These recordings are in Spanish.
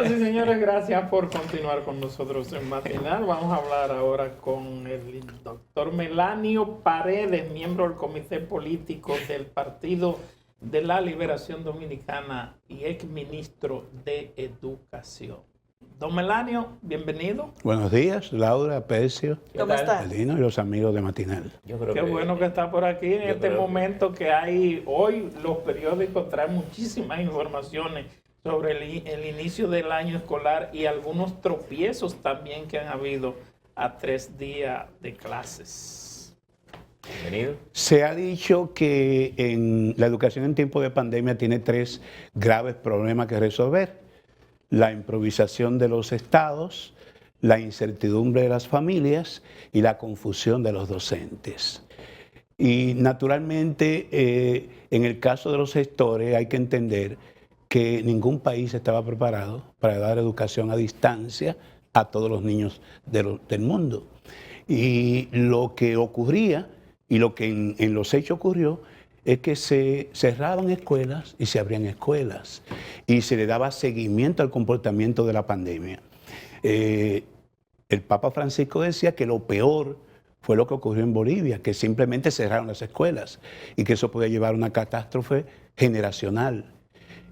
Señoras y señores, gracias por continuar con nosotros en Matinal. Vamos a hablar ahora con el doctor Melanio Paredes, miembro del Comité Político del Partido de la Liberación Dominicana y exministro de Educación. Don Melanio, bienvenido. Buenos días, Laura, Pecio, ¿Cómo está? Melino y los amigos de Matinal. Qué bueno que está por aquí en este momento que hay. Hoy los periódicos traen muchísimas informaciones sobre el inicio del año escolar y algunos tropiezos también que han habido a 3 días de clases. Bienvenido. Se ha dicho que en la educación en tiempo de pandemia tiene 3 graves problemas que resolver: la improvisación de los estados, la incertidumbre de las familias y la confusión de los docentes. Y naturalmente, en el caso de los gestores, hay que entender que ningún país estaba preparado para dar educación a distancia a todos los niños del mundo. Y lo que ocurría, y lo que en los hechos ocurrió, es que se cerraban escuelas y se abrían escuelas y se le daba seguimiento al comportamiento de la pandemia. El Papa Francisco decía que lo peor fue lo que ocurrió en Bolivia, que simplemente cerraron las escuelas y que eso podía llevar a una catástrofe generacional.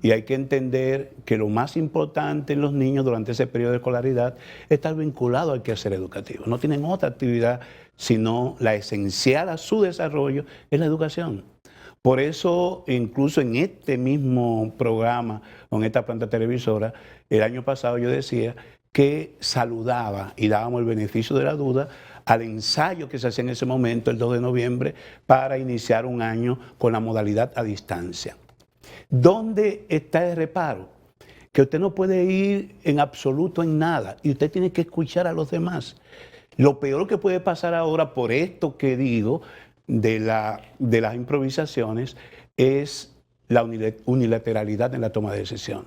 Y hay que entender que lo más importante en los niños durante ese periodo de escolaridad es estar vinculado al quehacer educativo. No tienen otra actividad, sino la esencial a su desarrollo es la educación. Por eso, incluso en este mismo programa, con esta planta televisora, el año pasado yo decía que saludaba y dábamos el beneficio de la duda al ensayo que se hacía en ese momento, el 2 de noviembre, para iniciar un año con la modalidad a distancia. ¿Dónde está el reparo? Que usted no puede ir en absoluto en nada y usted tiene que escuchar a los demás. Lo peor que puede pasar ahora, por esto que digo, de las improvisaciones, es la unilateralidad en la toma de decisión.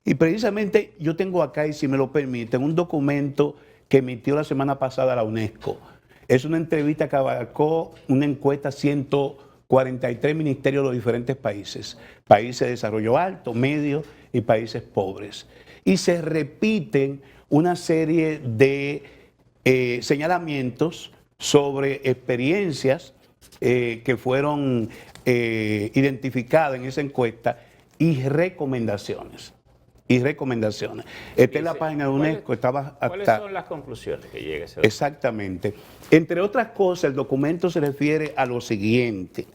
Y precisamente yo tengo acá, y si me lo permiten, un documento que emitió la semana pasada la UNESCO. Es una entrevista que abarcó una encuesta a 143 ministerios de los diferentes países. Países de desarrollo alto, medio y países pobres. Y se repiten una serie de señalamientos sobre experiencias que fueron identificadas en esa encuesta y recomendaciones. Esta es la página de UNESCO. ¿Cuáles son las conclusiones que llega ese documento? Exactamente. Entre otras cosas, el documento se refiere a lo siguiente: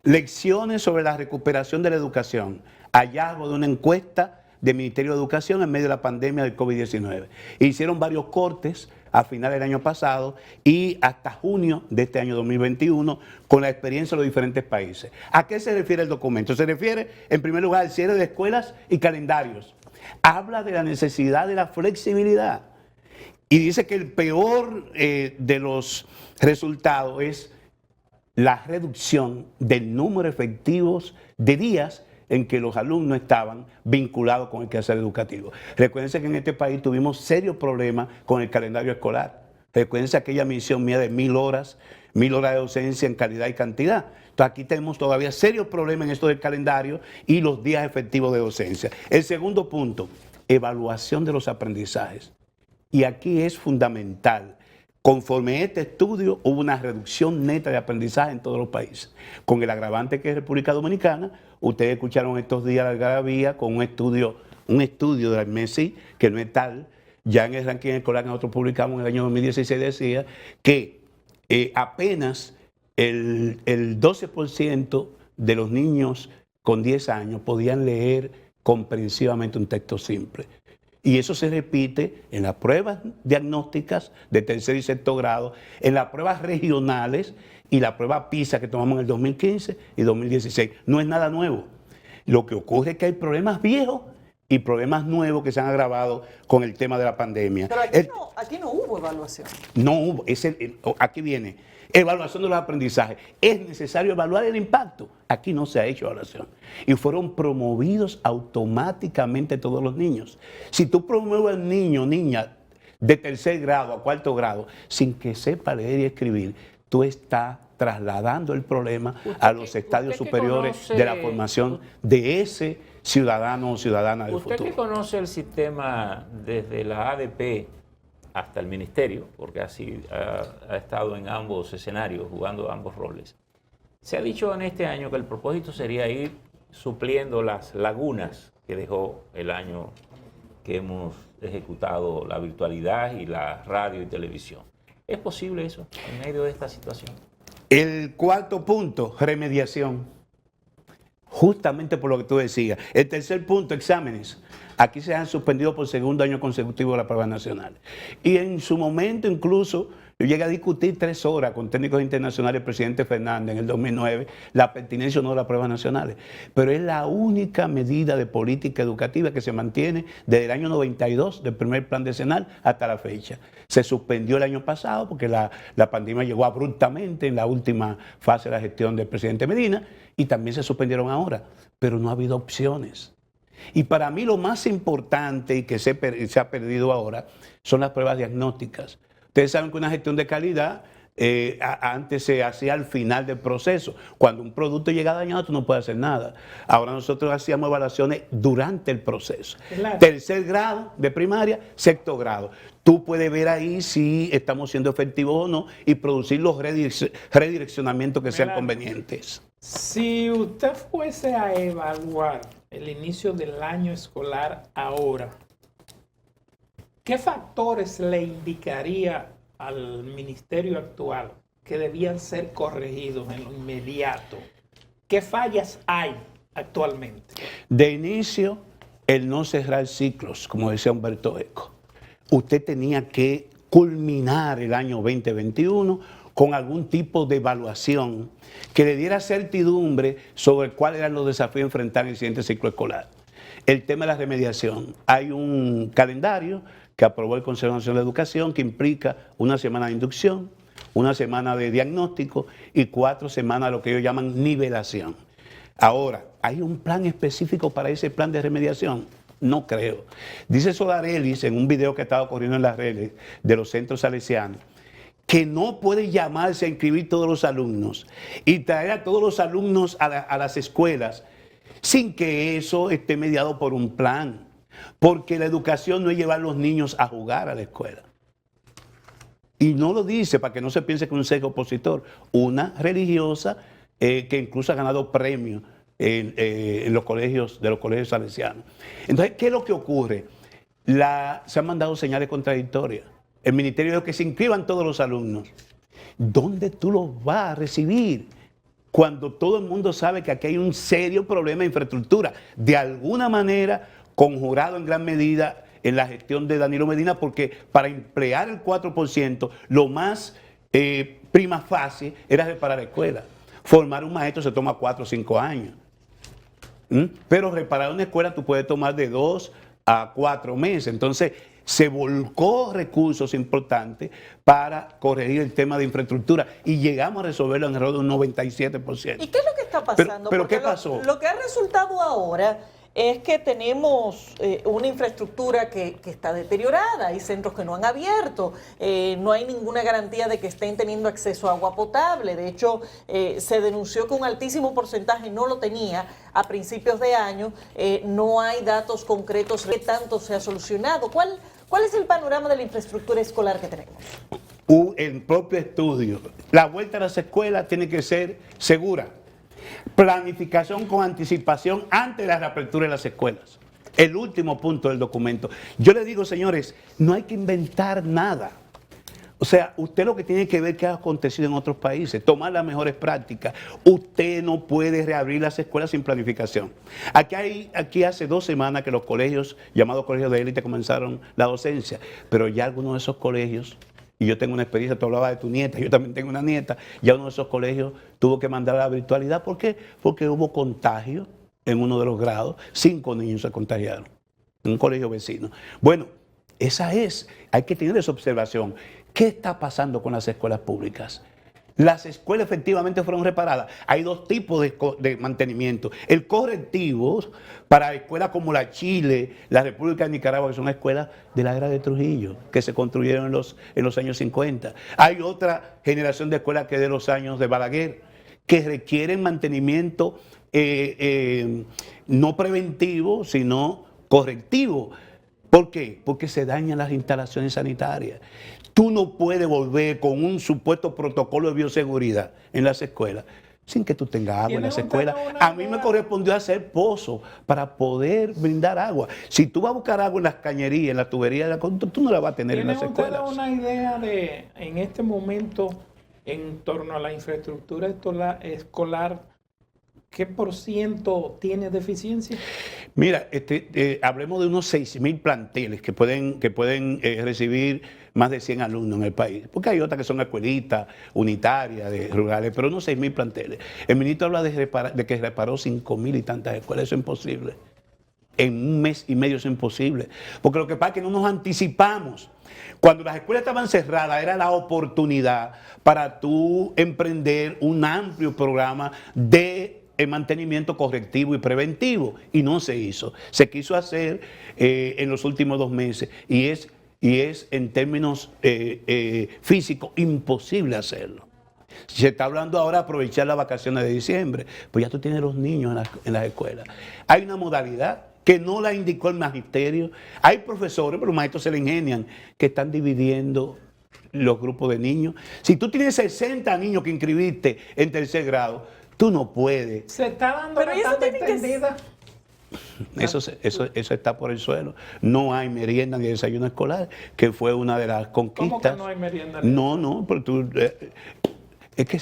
lecciones sobre la recuperación de la educación, hallazgo de una encuesta del Ministerio de Educación en medio de la pandemia del COVID-19. Hicieron varios cortes a finales del año pasado y hasta junio de este año 2021 con la experiencia de los diferentes países. ¿A qué se refiere el documento? Se refiere, en primer lugar, al cierre de escuelas y calendarios. Habla de la necesidad de la flexibilidad y dice que el peor de los resultados es la reducción del número efectivo de días en que los alumnos estaban vinculados con el quehacer educativo. Recuérdense que en este país tuvimos serios problemas con el calendario escolar. Recuérdense aquella misión mía de 1000 horas de docencia en calidad y cantidad. Entonces aquí tenemos todavía serios problemas en esto del calendario y los días efectivos de docencia. El segundo punto, evaluación de los aprendizajes. Y aquí es fundamental. Conforme a este estudio, hubo una reducción neta de aprendizaje en todos los países. Con el agravante que es República Dominicana, ustedes escucharon estos días la algarabía con un estudio del MESI, que no es tal. Ya en el ranking escolar que nosotros publicamos en el año 2016 decía que apenas el 12% de los niños con 10 años podían leer comprensivamente un texto simple. Y eso se repite en las pruebas diagnósticas de tercer y sexto grado, en las pruebas regionales y la prueba PISA que tomamos en el 2015 y 2016. No es nada nuevo. Lo que ocurre es que hay problemas viejos y problemas nuevos que se han agravado con el tema de la pandemia. Pero aquí no hubo evaluación. No hubo. Aquí viene. Evaluación de los aprendizajes. Es necesario evaluar el impacto. Aquí no se ha hecho evaluación. Y fueron promovidos automáticamente todos los niños. Si tú promueves al niño o niña de tercer grado a cuarto grado sin que sepa leer y escribir, tú estás trasladando el problema a los estadios usted que superiores conoce- de la formación de ese ciudadano o ciudadana del Usted futuro. que conoce el sistema desde la ADP hasta el ministerio, porque así ha estado en ambos escenarios, jugando ambos roles, se ha dicho en este año que el propósito sería ir supliendo las lagunas que dejó el año que hemos ejecutado la virtualidad y la radio y televisión. ¿Es posible eso en medio de esta situación? El cuarto punto, remediación. Justamente por lo que tú decías. El tercer punto, exámenes. Aquí se han suspendido por segundo año consecutivo la prueba nacional. Y en su momento incluso yo llegué a discutir 3 horas con técnicos internacionales, el presidente Fernández en el 2009, la pertinencia o no de las pruebas nacionales. Pero es la única medida de política educativa que se mantiene desde el año 92, del primer plan decenal, hasta la fecha. Se suspendió el año pasado porque la pandemia llegó abruptamente en la última fase de la gestión del presidente Medina y también se suspendieron ahora, pero no ha habido opciones. Y para mí lo más importante y que se ha perdido ahora son las pruebas diagnósticas. Ustedes saben que una gestión de calidad antes se hacía al final del proceso. Cuando un producto llega dañado, tú no puedes hacer nada. Ahora nosotros hacíamos evaluaciones durante el proceso. Claro. Tercer grado de primaria, sexto grado. Tú puedes ver ahí si estamos siendo efectivos o no y producir los redireccionamientos que sean Claro. convenientes. Si usted fuese a evaluar el inicio del año escolar ahora, ¿qué factores le indicaría al ministerio actual que debían ser corregidos en lo inmediato? ¿Qué fallas hay actualmente? De inicio, el no cerrar ciclos, como decía Humberto Eco. Usted tenía que culminar el año 2021 con algún tipo de evaluación que le diera certidumbre sobre cuáles eran los desafíos a enfrentar en el siguiente ciclo escolar. El tema de la remediación. Hay un calendario que aprobó el Consejo Nacional de Educación que implica una semana de inducción, una semana de diagnóstico y 4 semanas de lo que ellos llaman nivelación. Ahora, ¿hay un plan específico para ese plan de remediación? No creo. Dice Sodarelis en un video que estaba corriendo en las redes de los centros salesianos que no puede llamarse a inscribir todos los alumnos y traer a todos los alumnos a las escuelas sin que eso esté mediado por un plan. Porque la educación no es llevar a los niños a jugar a la escuela. Y no lo dice para que no se piense que es un sesgo opositor. Una religiosa que incluso ha ganado premios en los colegios, de los colegios salesianos. Entonces, ¿qué es lo que ocurre? Se han mandado señales contradictorias. El ministerio dijo que se inscriban todos los alumnos. ¿Dónde tú los vas a recibir? Cuando todo el mundo sabe que aquí hay un serio problema de infraestructura. De alguna manera, conjurado en gran medida en la gestión de Danilo Medina, porque para emplear el 4%, lo más prima facie era reparar escuelas. Formar un maestro se toma 4 o 5 años. Pero reparar una escuela tú puedes tomar de 2 a 4 meses. Entonces, se volcó recursos importantes para corregir el tema de infraestructura y llegamos a resolverlo en alrededor de un 97%. ¿Y qué es lo que está pasando? Pero Porque ¿qué pasó? Lo que ha resultado ahora es que tenemos una infraestructura que está deteriorada, hay centros que no han abierto, no hay ninguna garantía de que estén teniendo acceso a agua potable. De hecho, se denunció que un altísimo porcentaje no lo tenía a principios de año. No hay datos concretos de qué tanto se ha solucionado. ¿Cuál es el panorama de la infraestructura escolar que tenemos? El propio estudio. La vuelta a las escuelas tiene que ser segura. Planificación con anticipación antes de la reapertura de las escuelas. El último punto del documento. Yo le digo, señores, no hay que inventar nada. O sea, usted lo que tiene que ver qué ha acontecido en otros países, tomar las mejores prácticas. Usted no puede reabrir las escuelas sin planificación. Aquí hace 2 semanas que los colegios, llamados colegios de élite, comenzaron la docencia, pero ya algunos de esos colegios, y yo tengo una experiencia, tú hablabas de tu nieta, yo también tengo una nieta, ya uno de esos colegios tuvo que mandar a la virtualidad. ¿Por qué? Porque hubo contagio en uno de los grados, 5 niños se contagiaron en un colegio vecino. Bueno, hay que tener esa observación. ¿Qué está pasando con las escuelas públicas? Las escuelas efectivamente fueron reparadas. Hay dos tipos de mantenimiento. El correctivo para escuelas como la Chile, la República de Nicaragua, que son escuelas de la era de Trujillo, que se construyeron en los años 50. Hay otra generación de escuelas que es de los años de Balaguer, que requieren mantenimiento no preventivo, sino correctivo. ¿Por qué? Porque se dañan las instalaciones sanitarias. Tú no puedes volver con un supuesto protocolo de bioseguridad en las escuelas sin que tú tengas agua en las escuelas. A mí me correspondió hacer pozos para poder brindar agua. Si tú vas a buscar agua en las cañerías, en las tuberías, tú no la vas a tener en las escuelas. ¿Tiene usted una idea de, en este momento, en torno a la infraestructura escolar, qué % tiene deficiencia? Mira, hablemos de unos 6.000 planteles que pueden recibir más de 100 alumnos en el país, porque hay otras que son escuelitas unitarias, rurales, pero unos 6.000 planteles. El ministro habla de que reparó 5.000 y tantas escuelas. Eso es imposible. En un mes y medio es imposible, porque lo que pasa es que no nos anticipamos. Cuando las escuelas estaban cerradas era la oportunidad para tú emprender un amplio programa de mantenimiento correctivo y preventivo, y no se hizo. Se quiso hacer en los últimos 2 meses y es en términos físicos imposible hacerlo. Se está hablando ahora de aprovechar las vacaciones de diciembre, pues ya tú tienes los niños en las escuelas. Hay una modalidad que no la indicó el magisterio. Hay profesores, pero los maestros se le ingenian, que están dividiendo los grupos de niños. Si tú tienes 60 niños que inscribiste en 3er grado, tú no puedes. Se está dando Pero una eso tanda tiene que extendida. Eso está por el suelo. No hay merienda ni desayuno escolar, que fue una de las conquistas. ¿Cómo que no hay merienda? No, pero tú... es que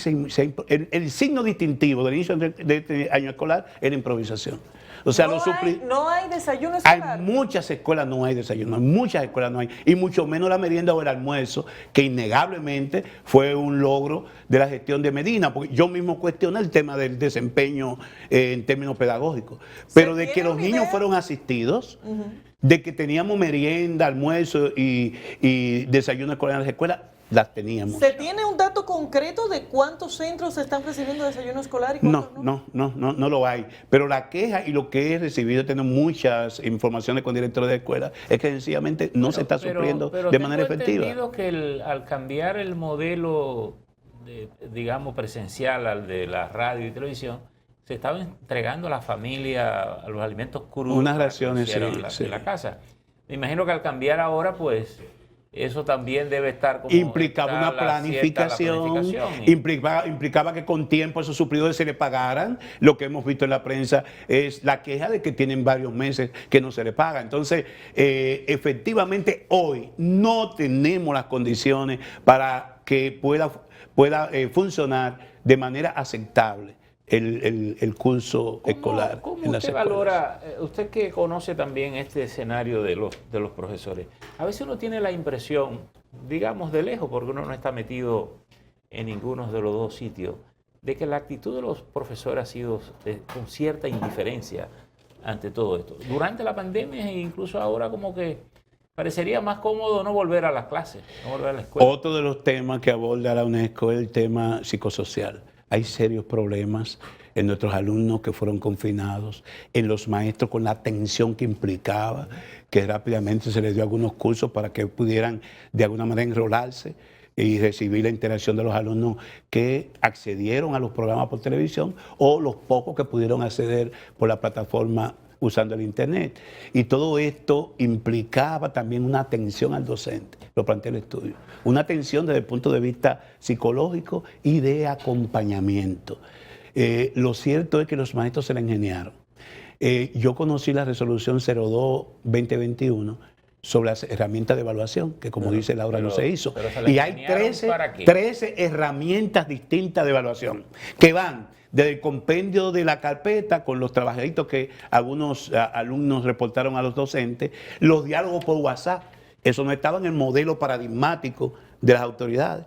el signo distintivo del inicio de este año escolar es la improvisación. O sea, no hay desayuno Hay escolar. muchas escuelas no hay desayuno, muchas escuelas no hay, y mucho menos la merienda o el almuerzo, que innegablemente fue un logro de la gestión de Medina, porque yo mismo cuestioné el tema del desempeño en términos pedagógicos, pero de que los niños fueron asistidos, de que teníamos merienda, almuerzo y desayuno escolar en las escuelas, las teníamos. ¿Se tiene un dato concreto de cuántos centros están recibiendo desayuno escolar y cuántos no lo hay. Pero la queja y lo que he recibido, tengo muchas informaciones con directores de escuela, es que sencillamente no se está supliendo de manera efectiva. Pero que al cambiar el modelo, digamos, presencial al de la radio y televisión, se estaba entregando a la familia a los alimentos crudos. Unas raciones, en la casa. Me imagino que al cambiar ahora, pues... Eso también debe estar como... Implicaba una planificación, implicaba que con tiempo a esos suplidores se le pagaran. Lo que hemos visto en la prensa es la queja de que tienen varios meses que no se le paga. Entonces, efectivamente, hoy no tenemos las condiciones para que pueda funcionar de manera aceptable el curso escolar. ¿Cómo en las usted escuelas. valora, usted que conoce también este escenario de los profesores, a veces uno tiene la impresión, digamos de lejos, porque uno no está metido en ninguno de los dos sitios, de que la actitud de los profesores ha sido con cierta indiferencia ante todo esto? Durante la pandemia e incluso ahora como que parecería más cómodo no volver a las clases, no volver a la escuela. Otro de los temas que aborda la UNESCO es el tema psicosocial. Hay serios problemas en nuestros alumnos que fueron confinados, en los maestros con la tensión que implicaba, que rápidamente se les dio algunos cursos para que pudieran de alguna manera enrolarse y recibir la interacción de los alumnos que accedieron a los programas por televisión o los pocos que pudieron acceder por la plataforma usando el internet. Y todo esto implicaba también una atención al docente, lo planteé en el estudio, una atención desde el punto de vista psicológico y de acompañamiento. Lo cierto es que los maestros se la ingeniaron. Yo conocí la resolución 02-2021 sobre las herramientas de evaluación, que como dice Laura no se hizo. Y hay 13 herramientas distintas de evaluación que van desde el compendio de la carpeta con los trabajaditos que algunos alumnos reportaron a los docentes, los diálogos por WhatsApp, eso no estaba en el modelo paradigmático de las autoridades.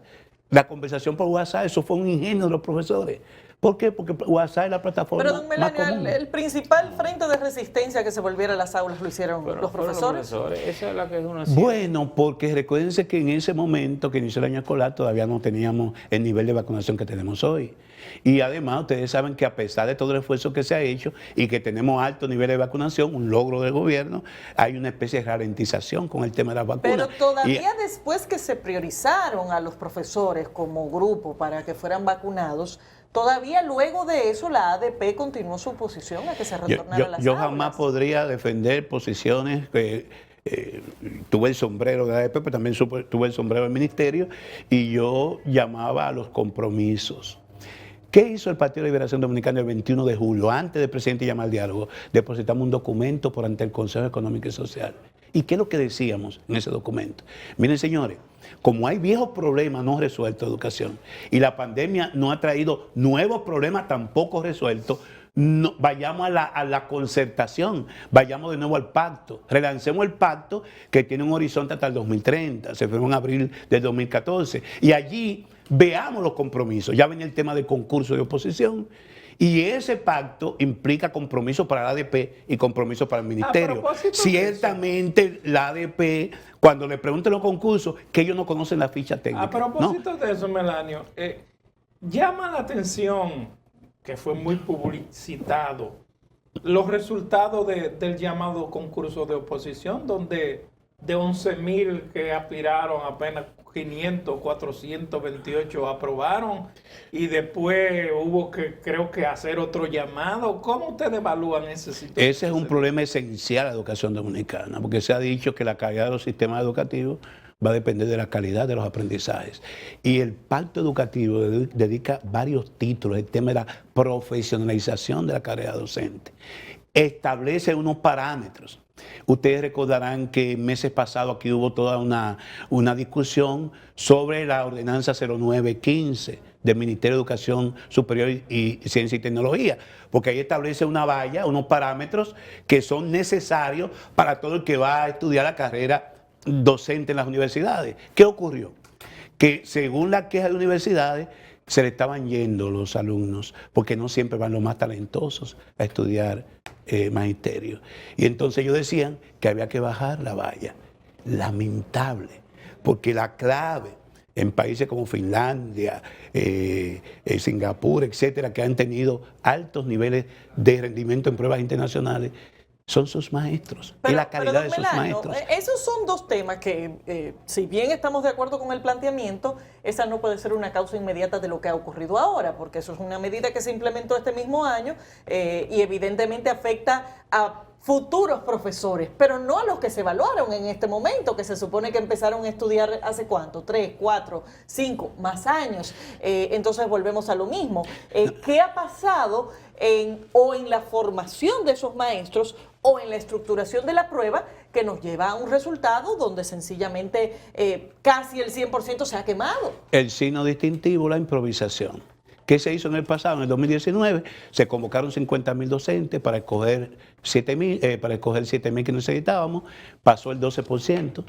La conversación por WhatsApp, eso fue un ingenio de los profesores, ¿Por qué? Porque WhatsApp es la plataforma Pero, don más Melanio, común. el principal frente de resistencia que se volviera a las aulas lo hicieron Pero los fueron profesores. Esa es la que uno hacía. Bueno, porque recuérdense que en ese momento que inició el año escolar todavía no teníamos el nivel de vacunación que tenemos hoy. Y además ustedes saben que a pesar de todo el esfuerzo que se ha hecho y que tenemos alto nivel de vacunación, un logro del gobierno, hay una especie de ralentización con el tema de las vacunas. Pero todavía después que se priorizaron a los profesores como grupo para que fueran vacunados, todavía luego de eso la ADP continuó su posición a que se retornara a las Yo aulas. jamás podría defender posiciones tuve el sombrero de la ADP, pero también tuve el sombrero del ministerio, y yo llamaba a los compromisos. ¿Qué hizo el Partido de Liberación Dominicana el 21 de julio? Antes del presidente llamar al diálogo, depositamos un documento por ante el Consejo Económico y Social. ¿Y qué es lo que decíamos en ese documento? Miren, señores, como hay viejos problemas no resueltos de educación y la pandemia no ha traído nuevos problemas tampoco resueltos, no, vayamos a la concertación, vayamos de nuevo al pacto, relancemos el pacto que tiene un horizonte hasta el 2030, se firmó en abril del 2014, y allí veamos los compromisos. Ya venía el tema del concurso de oposición, y ese pacto implica compromiso para la ADP y compromiso para el ministerio. Ciertamente la ADP, cuando le pregunten los concursos, que ellos no conocen la ficha técnica. A propósito de eso, Melanio, llama la atención, que fue muy publicitado, los resultados del llamado concurso de oposición, donde de 11,000 que aspiraron, apenas 500, 428 aprobaron, y después hubo que, creo que, hacer otro llamado. ¿Cómo ustedes evalúan ese situación? Ese es un problema esencial a la educación dominicana, porque se ha dicho que la calidad de los sistemas educativos va a depender de la calidad de los aprendizajes. Y el pacto educativo dedica varios títulos, el tema de la profesionalización de la carrera docente. Establece unos parámetros. Ustedes recordarán que meses pasados aquí hubo toda una discusión sobre la ordenanza 0915 del Ministerio de Educación Superior y Ciencia y Tecnología, porque ahí establece una valla, unos parámetros que son necesarios para todo el que va a estudiar la carrera docente en las universidades. ¿Qué ocurrió? Que según la queja de universidades, se le estaban yendo los alumnos, porque no siempre van los más talentosos a estudiar magisterio. Y entonces ellos decían que había que bajar la valla. Lamentable, porque la clave en países como Finlandia, Singapur, etcétera, que han tenido altos niveles de rendimiento en pruebas internacionales, son sus maestros y la calidad de sus maestros. Esos son dos temas que, si bien estamos de acuerdo con el planteamiento, esa no puede ser una causa inmediata de lo que ha ocurrido ahora, porque eso es una medida que se implementó este mismo año y evidentemente afecta a futuros profesores, pero no a los que se evaluaron en este momento, que se supone que empezaron a estudiar hace cuánto, 3, 4, 5, más años. Entonces volvemos a lo mismo. ¿Qué ha pasado en la formación de esos maestros o en la estructuración de la prueba que nos lleva a un resultado donde sencillamente casi el 100% se ha quemado? El signo distintivo, la improvisación. ¿Qué se hizo en el pasado? En el 2019 se convocaron 50,000 docentes para escoger 7,000 que necesitábamos, pasó el 12%,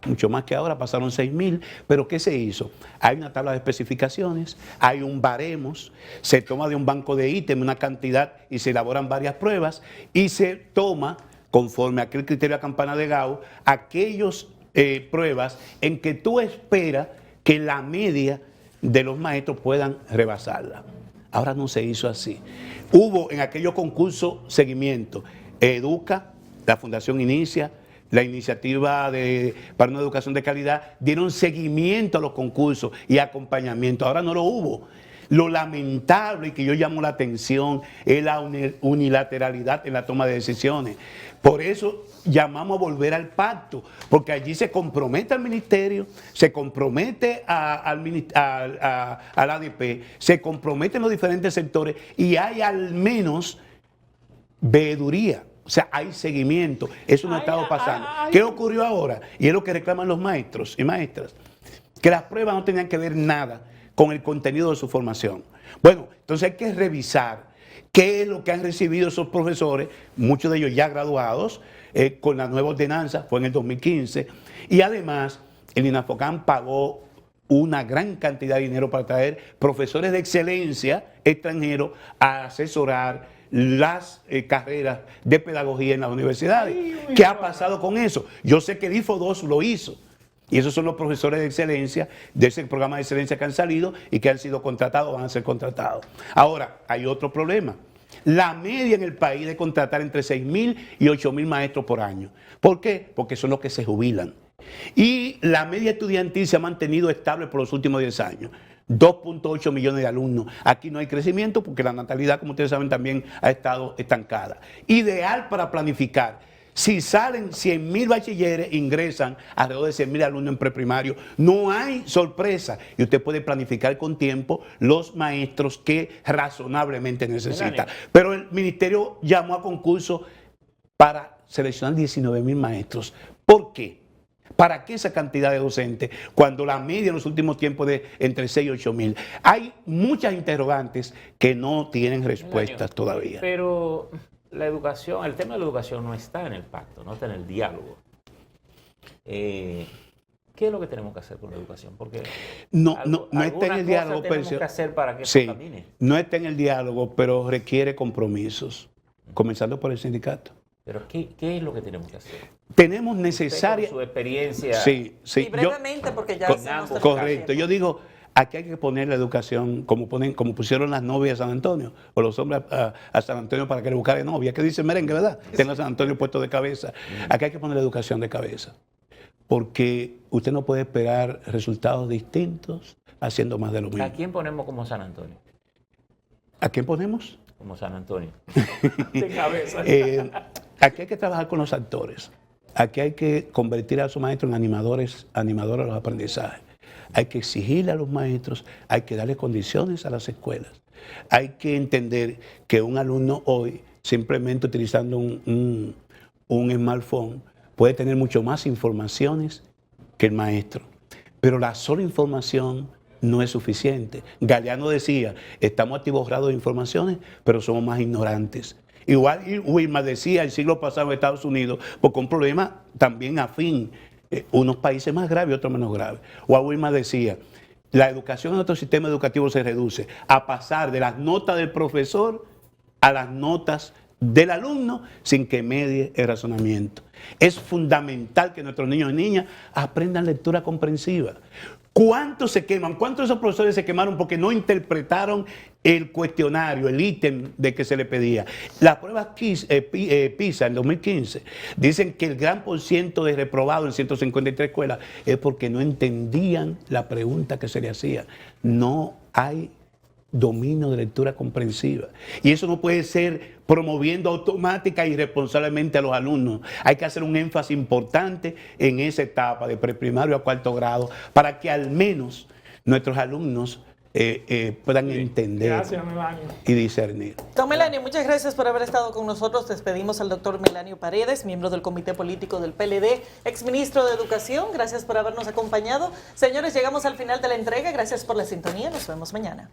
mucho más que ahora, pasaron 6,000, pero ¿qué se hizo? Hay una tabla de especificaciones, hay un baremos, se toma de un banco de ítems una cantidad y se elaboran varias pruebas y se toma, conforme a aquel criterio de campana de Gauss, aquellas pruebas en que tú esperas que la media de los maestros puedan rebasarla. Ahora no se hizo así. Hubo en aquellos concursos seguimiento. Educa, la Fundación Inicia, la iniciativa para una educación de calidad, dieron seguimiento a los concursos y acompañamiento. Ahora no lo hubo. Lo lamentable y que yo llamo la atención es la unilateralidad en la toma de decisiones. Por eso llamamos a volver al pacto, porque allí se compromete al ministerio, se compromete al ADP, se comprometen los diferentes sectores y hay al menos veeduría. O sea, hay seguimiento. Eso no ha estado pasando. ¿Qué ocurrió ahora? Y es lo que reclaman los maestros y maestras. Que las pruebas no tenían que ver nada con el contenido de su formación. Bueno, entonces hay que revisar qué es lo que han recibido esos profesores, muchos de ellos ya graduados, con la nueva ordenanza, fue en el 2015. Y además, el INAFOCAN pagó una gran cantidad de dinero para traer profesores de excelencia extranjeros a asesorar las carreras de pedagogía en las universidades. ¿Qué ha pasado con eso? Yo sé que el IFO 2 lo hizo. Y esos son los profesores de excelencia de ese programa de excelencia que han salido y que han sido contratados, van a ser contratados. Ahora, hay otro problema. La media en el país de contratar entre 6.000 y 8.000 maestros por año. ¿Por qué? Porque son los que se jubilan. Y la media estudiantil se ha mantenido estable por los últimos 10 años. 2.8 millones de alumnos. Aquí no hay crecimiento porque la natalidad, como ustedes saben, también ha estado estancada. Ideal para planificar. Si salen 100.000 bachilleres, ingresan alrededor de 100.000 alumnos en preprimario. No hay sorpresa y usted puede planificar con tiempo los maestros que razonablemente necesita. Pero el ministerio llamó a concurso para seleccionar 19.000 maestros. ¿Por qué? ¿Para qué esa cantidad de docentes cuando la media en los últimos tiempos de entre 6 y 8.000? Hay muchas interrogantes que no tienen respuestas todavía. Pero la educación, el tema de la educación no está en el pacto, no está en el diálogo. ¿Qué es lo que tenemos que hacer con la educación? Porque no está en el diálogo, pero tenemos que hacer para que sí, eso camine. no está en el diálogo, pero requiere compromisos, comenzando por el sindicato. Pero ¿qué es lo que tenemos que hacer? Tenemos necesaria... Usted con su experiencia... Sí, y brevemente, porque ya se nos está correcto, yo digo... Aquí hay que poner la educación como pusieron las novias a San Antonio, o los hombres a San Antonio para que le busquen novia. ¿Qué dice merengue, verdad? Tenga San Antonio puesto de cabeza. Aquí hay que poner la educación de cabeza. Porque usted no puede esperar resultados distintos haciendo más de lo mismo. ¿A quién ponemos como San Antonio? ¿A quién ponemos? Como San Antonio. De cabeza. Aquí hay que trabajar con los actores. Aquí hay que convertir a los maestros en animadores a los aprendizajes. Hay que exigirle a los maestros, hay que darle condiciones a las escuelas. Hay que entender que un alumno hoy, simplemente utilizando un smartphone, puede tener mucho más informaciones que el maestro. Pero la sola información no es suficiente. Galeano decía, estamos atiborrados de informaciones, pero somos más ignorantes. Igual Wilma decía el siglo pasado en Estados Unidos, porque un problema también afín, unos países más graves y otros menos graves. Wilma decía, la educación en nuestro sistema educativo se reduce a pasar de las notas del profesor a las notas del alumno sin que medie el razonamiento. Es fundamental que nuestros niños y niñas aprendan lectura comprensiva. ¿Cuántos se queman? ¿Cuántos de esos profesores se quemaron porque no interpretaron el cuestionario, el ítem de que se le pedía? Las pruebas PISA en 2015 dicen que el gran % de reprobados en 153 escuelas es porque no entendían la pregunta que se le hacía. No hay dominio de lectura comprensiva. Y eso no puede ser promoviendo automática y responsablemente a los alumnos. Hay que hacer un énfasis importante en esa etapa de preprimario a 4º grado para que al menos nuestros alumnos puedan entender. Gracias, Melanio. Y discernir. Don Melanio, muchas gracias por haber estado con nosotros. Despedimos al doctor Melanio Paredes, miembro del Comité Político del PLD, exministro de Educación. Gracias por habernos acompañado. Señores, llegamos al final de la entrega. Gracias por la sintonía. Nos vemos mañana.